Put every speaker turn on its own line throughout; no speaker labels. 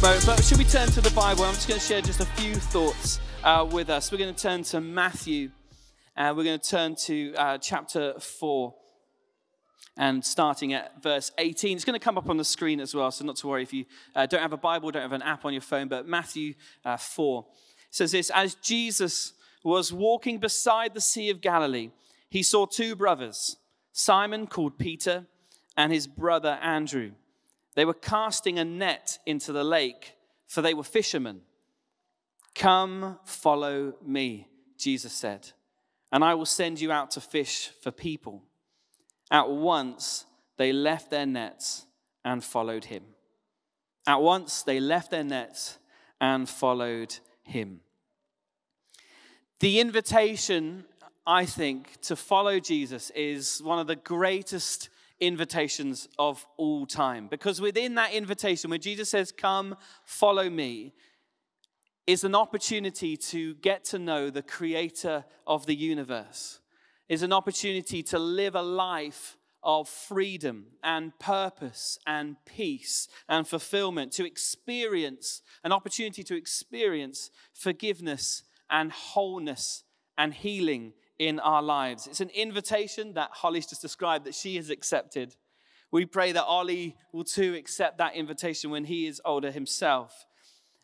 But should we turn to the Bible? I'm just going to share just a few thoughts with us. We're going to turn to Matthew, and we're going to turn to chapter 4, and starting at verse 18. It's going to come up on the screen as well, so not to worry if you don't have a Bible, don't have an app on your phone, but Matthew 4 says this: As Jesus was walking beside the Sea of Galilee, he saw two brothers, Simon called Peter and his brother Andrew. They were casting a net into the lake, for they were fishermen. "Come, follow me," Jesus said, "and I will send you out to fish for people." At once, they left their nets and followed him. At once, they left their nets and followed him. The invitation, I think, to follow Jesus is one of the greatest invitations of all time. Because within that invitation, where Jesus says, "Come, follow me," is an opportunity to get to know the creator of the universe. Is an opportunity to live a life of freedom and purpose and peace and fulfillment, to experience an opportunity to experience forgiveness and wholeness and healing in our lives. It's an invitation that Holly's just described that she has accepted. We pray that Ollie will too accept that invitation when he is older himself.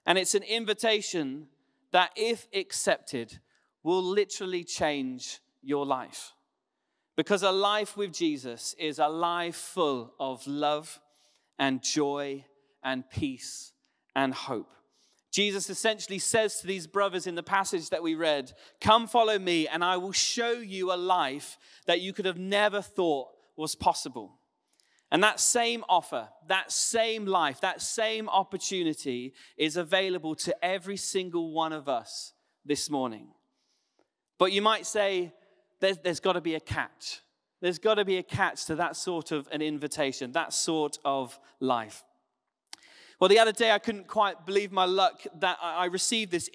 And it's an invitation that, if accepted, will literally change your life. Because a life with Jesus is a life full of love and joy and peace and hope. Jesus essentially says to these brothers in the passage that we read, "Come follow me, and I will show you a life that you could have never thought was possible." And that same offer, that same life, that same opportunity is available to every single one of us this morning. But you might say, there's got to be a catch. There's got to be a catch to that sort of an invitation, that sort of life. Well, the other day, I couldn't quite believe my luck that I received this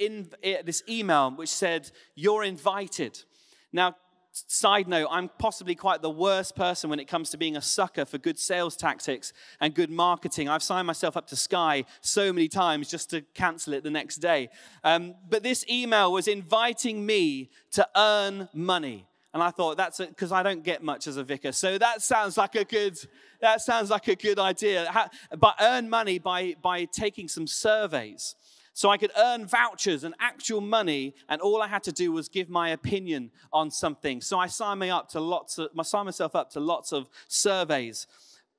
email which said, "You're invited." Now, side note, I'm possibly quite the worst person when it comes to being a sucker for good sales tactics and good marketing. I've signed myself up to Sky so many times just to cancel it the next day. But this email was inviting me to earn money. And I thought, because I don't get much as a vicar, so that sounds like a good idea. But earn money by taking some surveys. So I could earn vouchers and actual money, and all I had to do was give my opinion on something. So I signed myself up to lots of surveys.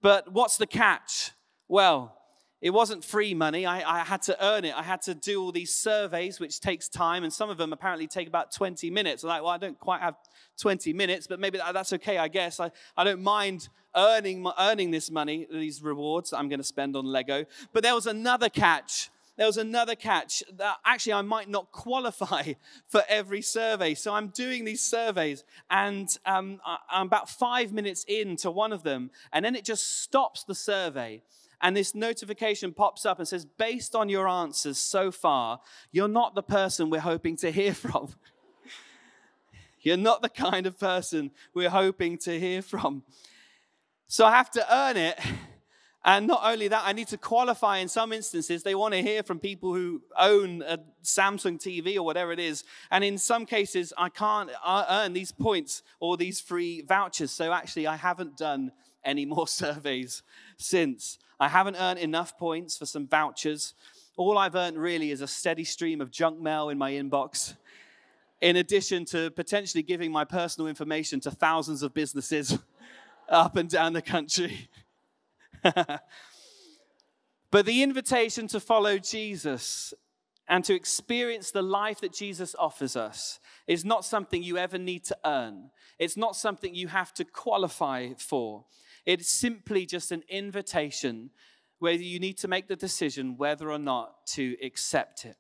But what's the catch? Well, it wasn't free money. I had to earn it. I had to do all these surveys, which takes time, and some of them apparently take about 20 minutes. I'm like, well, I don't quite have 20 minutes, but maybe that's okay, I guess. I don't mind earning this money, these rewards that I'm going to spend on Lego. But there was another catch. That actually I might not qualify for every survey. So I'm doing these surveys, and I'm about 5 minutes into one of them, and then it just stops the survey. And this notification pops up and says, "Based on your answers so far, you're not the person we're hoping to hear from." You're not the kind of person we're hoping to hear from. So I have to earn it. And not only that, I need to qualify. In some instances, they want to hear from people who own a Samsung TV or whatever it is. And in some cases, I can't earn these points or these free vouchers. So actually, I haven't done any more surveys since. I haven't earned enough points for some vouchers. All I've earned really is a steady stream of junk mail in my inbox, in addition to potentially giving my personal information to thousands of businesses up and down the country. But the invitation to follow Jesus and to experience the life that Jesus offers us is not something you ever need to earn. It's not something you have to qualify for. It's simply just an invitation where you need to make the decision whether or not to accept it.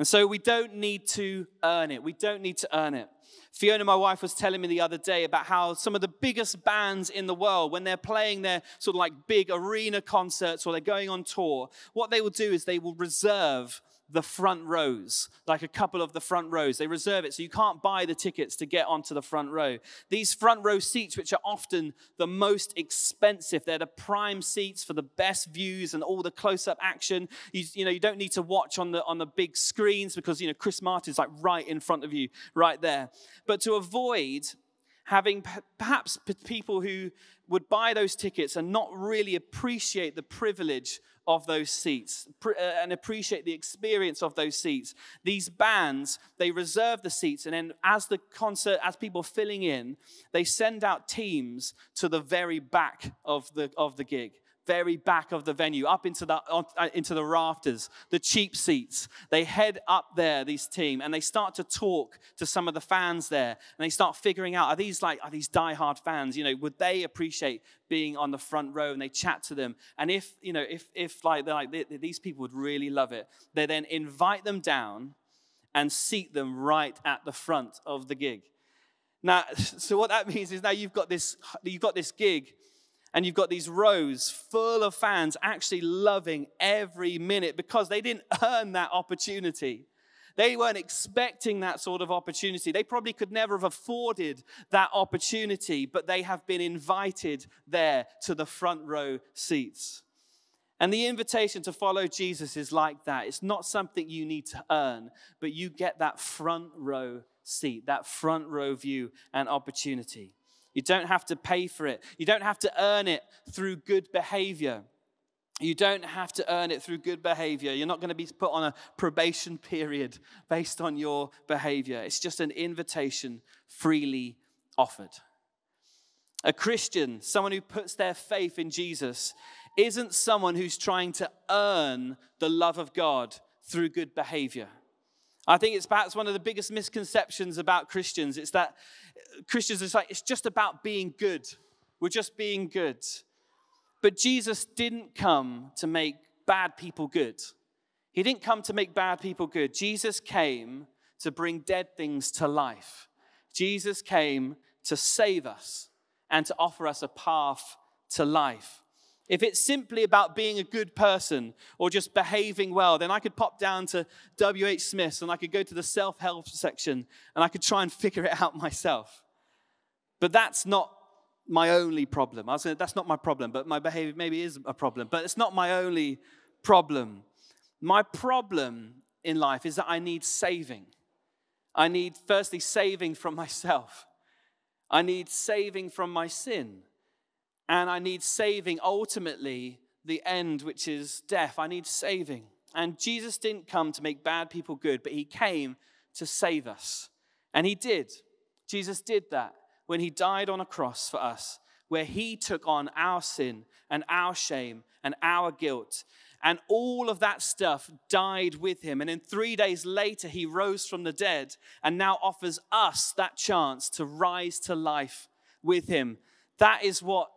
And so we don't need to earn it. We don't need to earn it. Fiona, my wife, was telling me the other day about how some of the biggest bands in the world, when they're playing their sort of like big arena concerts or they're going on tour, what they will do is they will reserve the front rows, like a couple of the front rows. They reserve it, so you can't buy the tickets to get onto the front row. These front row seats, which are often the most expensive, they're the prime seats for the best views and all the close-up action. You don't need to watch on the big screens because, Chris Martin's like right in front of you, right there. But to avoid having perhaps people who would buy those tickets and not really appreciate the privilege of those seats and appreciate the experience of those seats, these bands, they reserve the seats, and then as people are filling in, they send out teams to the very back of the gig. Very back of the venue, up into the rafters, the cheap seats. They head up there, these team, and they start to talk to some of the fans there, and they start figuring out, are these diehard fans? Would they appreciate being on the front row? And they chat to them, and if these people would really love it, they then invite them down and seat them right at the front of the gig. Now, so what that means is now you've got this gig. And you've got these rows full of fans actually loving every minute because they didn't earn that opportunity. They weren't expecting that sort of opportunity. They probably could never have afforded that opportunity, but they have been invited there to the front row seats. And the invitation to follow Jesus is like that. It's not something you need to earn, but you get that front row seat, that front row view and opportunity. You don't have to pay for it. You don't have to earn it through good behavior. You don't have to earn it through good behavior. You're not going to be put on a probation period based on your behavior. It's just an invitation freely offered. A Christian, someone who puts their faith in Jesus, isn't someone who's trying to earn the love of God through good behavior. I think it's perhaps one of the biggest misconceptions about Christians. It's that Christians it's just about being good. We're just being good. But Jesus didn't come to make bad people good. He didn't come to make bad people good. Jesus came to bring dead things to life. Jesus came to save us and to offer us a path to life. If it's simply about being a good person or just behaving well, then I could pop down to W.H. Smith's and I could go to the self-help section and I could try and figure it out myself. But that's not my only problem. I was saying that's not my problem, but my behavior maybe is a problem. But it's not my only problem. My problem in life is that I need saving. I need, firstly, saving from myself. I need saving from my sin. And I need saving, ultimately, the end, which is death. I need saving. And Jesus didn't come to make bad people good, but he came to save us. And he did. Jesus did that when he died on a cross for us, where he took on our sin and our shame and our guilt. And all of that stuff died with him. And then 3 days later, he rose from the dead and now offers us that chance to rise to life with him. That's what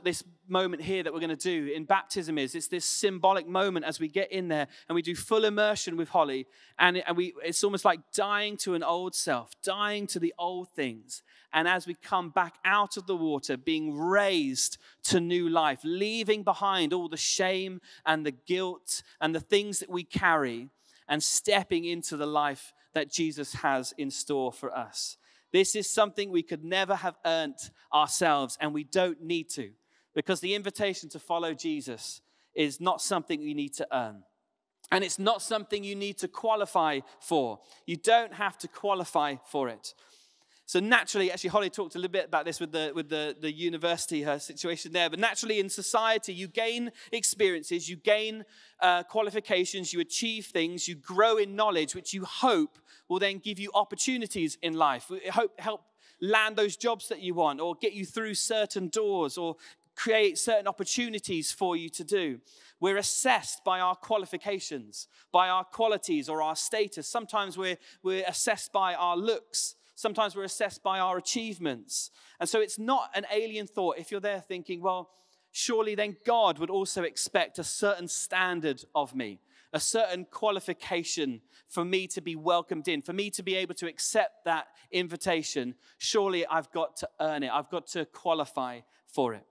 this moment here that we're going to do in baptism is. It's this symbolic moment as we get in there and we do full immersion with Holly. And it's almost like dying to an old self, dying to the old things. And as we come back out of the water, being raised to new life, leaving behind all the shame and the guilt and the things that we carry and stepping into the life that Jesus has in store for us. This is something we could never have earned ourselves, and we don't need to, because the invitation to follow Jesus is not something you need to earn. And it's not something you need to qualify for. You don't have to qualify for it. So naturally, actually, Holly talked a little bit about this with the university, her situation there. But naturally, in society, you gain experiences, you gain qualifications, you achieve things, you grow in knowledge, which you hope will then give you opportunities in life. Help land those jobs that you want, or get you through certain doors, or create certain opportunities for you to do. We're assessed by our qualifications, by our qualities or our status. Sometimes we're assessed by our looks. Sometimes we're assessed by our achievements. And so it's not an alien thought if you're there thinking, well, surely then God would also expect a certain standard of me, a certain qualification for me to be welcomed in, for me to be able to accept that invitation. Surely I've got to earn it. I've got to qualify for it.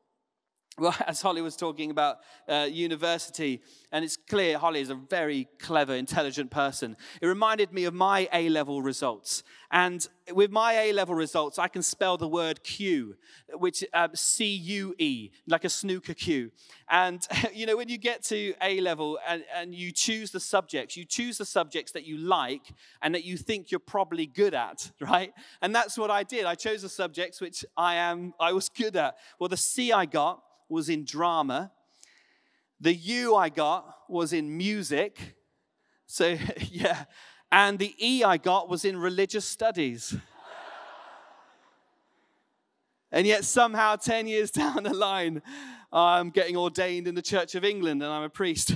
Well, as Holly was talking about university, and it's clear Holly is a very clever, intelligent person. It reminded me of my A-level results. And with my A-level results, I can spell the word Q, which C-U-E, like a snooker cue. And, when you get to A-level and you choose the subjects that you like and that you think you're probably good at, right? And that's what I did. I chose the subjects which I was good at. Well, the C I got was in drama. The U I got was in music. So, yeah. And the E I got was in religious studies. And yet somehow 10 years down the line, I'm getting ordained in the Church of England and I'm a priest.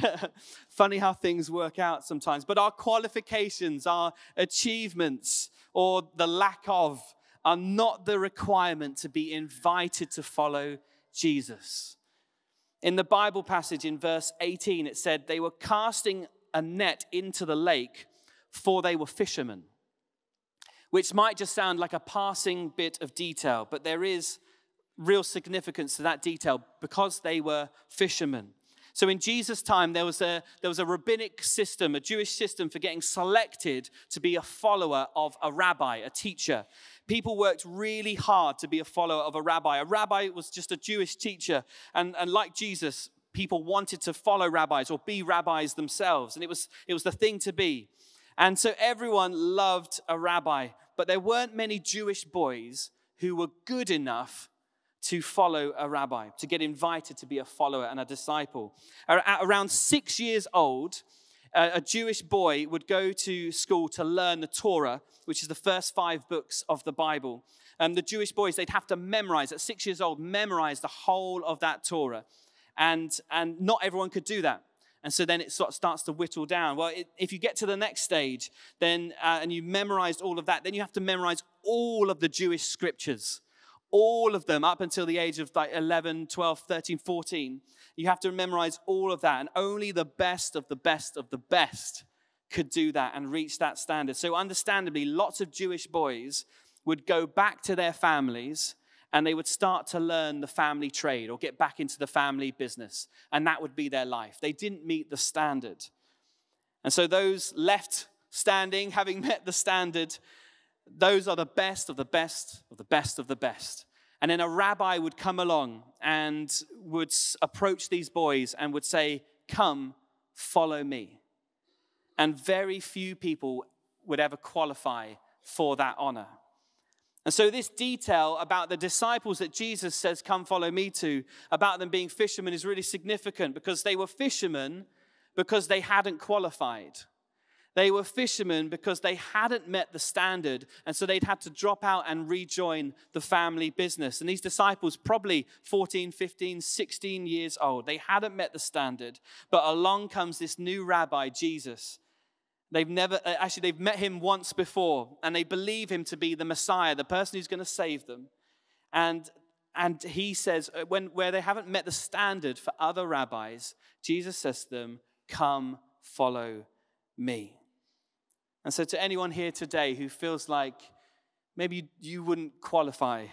Funny how things work out sometimes. But our qualifications, our achievements, or the lack of, are not the requirement to be invited to follow Jesus. In the Bible passage in verse 18, it said they were casting a net into the lake, for they were fishermen. Which might just sound like a passing bit of detail, but there is real significance to that detail because they were fishermen. So in Jesus' time, there was a rabbinic system, a Jewish system for getting selected to be a follower of a rabbi, a teacher. People worked really hard to be a follower of a rabbi. A rabbi was just a Jewish teacher. And like Jesus, people wanted to follow rabbis or be rabbis themselves. And it was the thing to be. And so everyone loved a rabbi. But there weren't many Jewish boys who were good enough to follow a rabbi, to get invited to be a follower and a disciple. At around 6 years old, a Jewish boy would go to school to learn the Torah, which is the first 5 books of the Bible. And the Jewish boys, they'd have to memorize, at 6 years old, memorize the whole of that Torah. And not everyone could do that. And so then it sort of starts to whittle down. Well, if you get to the next stage, then and you memorized all of that, then you have to memorize all of the Jewish scriptures. All of them up until the age of like 11, 12, 13, 14. You have to memorize all of that. And only the best of the best of the best could do that and reach that standard. So understandably, lots of Jewish boys would go back to their families and they would start to learn the family trade or get back into the family business. And that would be their life. They didn't meet the standard. And so those left standing, having met the standard, those are the best of the best of the best of the best. And then a rabbi would come along and would approach these boys and would say, "Come, follow me." And very few people would ever qualify for that honor. And so this detail about the disciples that Jesus says, "Come, follow me" to, about them being fishermen, is really significant because they were fishermen because they hadn't qualified. They were fishermen because they hadn't met the standard, and so they'd had to drop out and rejoin the family business. And these disciples, probably 14, 15, 16 years old, they hadn't met the standard, but along comes this new rabbi, Jesus. They've met him once before, and they believe him to be the Messiah, the person who's going to save them. And he says, where they haven't met the standard for other rabbis, Jesus says to them, "Come, follow me." And so to anyone here today who feels like maybe you wouldn't qualify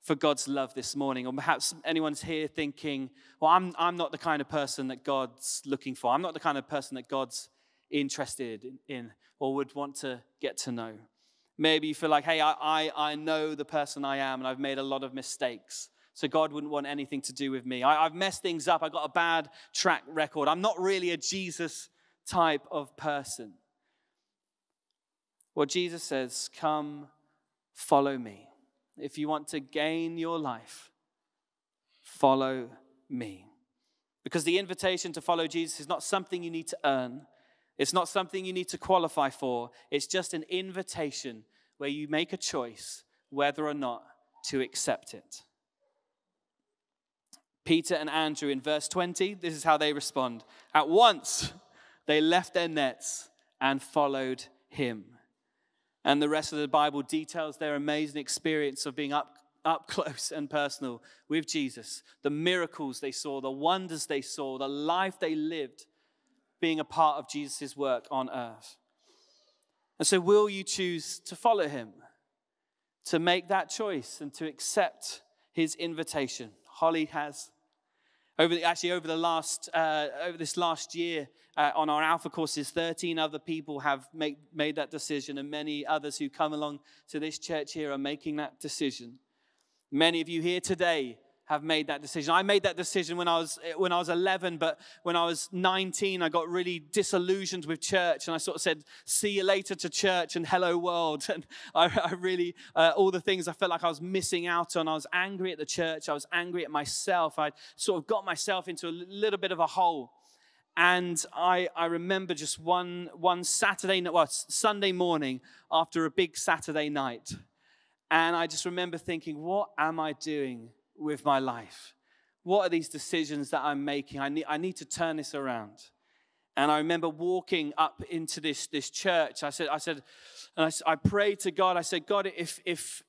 for God's love this morning, or perhaps anyone's here thinking, well, I'm not the kind of person that God's looking for. I'm not the kind of person that God's interested in or would want to get to know. Maybe you feel like, hey, I know the person I am and I've made a lot of mistakes, so God wouldn't want anything to do with me. I've messed things up. I've got a bad track record. I'm not really a Jesus type of person. Well, Jesus says, "Come, follow me." If you want to gain your life, follow me. Because the invitation to follow Jesus is not something you need to earn. It's not something you need to qualify for. It's just an invitation where you make a choice whether or not to accept it. Peter and Andrew in verse 20, this is how they respond. At once, they left their nets and followed him. And the rest of the Bible details their amazing experience of being up close and personal with Jesus. The miracles they saw, the wonders they saw, the life they lived being a part of Jesus' work on earth. And so will you choose to follow him, to make that choice and to accept his invitation? Holly has. Over this last year, on our Alpha courses, 13 other people have made that decision, and many others who come along to this church here are making that decision. Many of you here today have made that decision. I made that decision when I was 11, but when I was 19, I got really disillusioned with church, and I sort of said, "See you later" to church and "hello world." And I really, all the things I felt like I was missing out on. I was angry at the church. I was angry at myself. I sort of got myself into a little bit of a hole. And I remember just one Sunday morning after a big Saturday night, and I just remember thinking, what am I doing with my life? What are these decisions that I'm making? I need to turn this around. And I remember walking up into this church. I prayed to God. I said, "God, if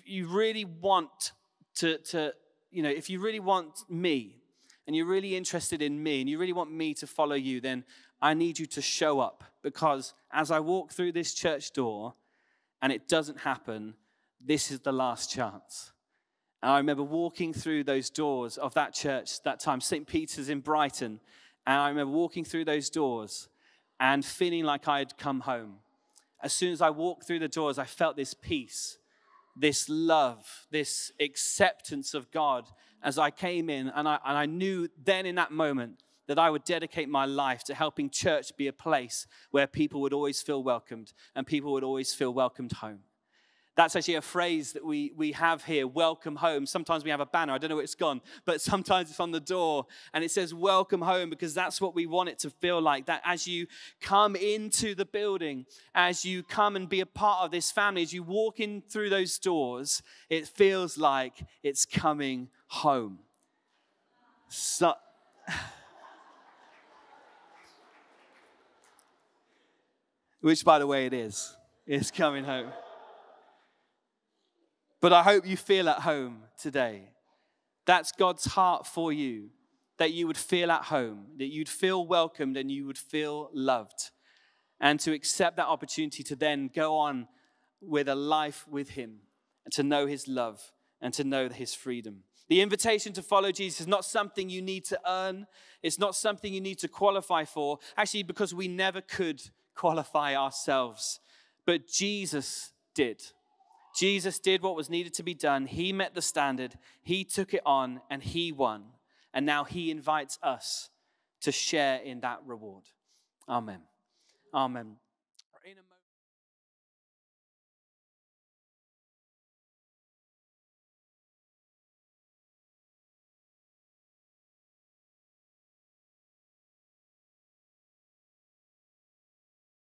you really want if you really want me, and you're really interested in me, and you really want me to follow you, then I need you to show up. Because as I walk through this church door and it doesn't happen, this is the last chance." And I remember walking through those doors of that church that time, St. Peter's in Brighton. And I remember walking through those doors and feeling like I had come home. As soon as I walked through the doors, I felt this peace, this love, this acceptance of God as I came in. And I knew then in that moment that I would dedicate my life to helping church be a place where people would always feel welcomed and people would always feel welcomed home. That's actually a phrase that we have here, welcome home. Sometimes we have a banner, I don't know where it's gone, but sometimes it's on the door and it says welcome home, because that's what we want it to feel like. That as you come into the building, as you come and be a part of this family, as you walk in through those doors, it feels like it's coming home. So, which, by the way, it is. It's coming home. But I hope you feel at home today. That's God's heart for you, that you would feel at home, that you'd feel welcomed and you would feel loved. And to accept that opportunity to then go on with a life with him and to know his love and to know his freedom. The invitation to follow Jesus is not something you need to earn. It's not something you need to qualify for. Actually, because we never could qualify ourselves. But Jesus did. Jesus did what was needed to be done. He met the standard. He took it on and he won. And now he invites us to share in that reward. Amen. Amen.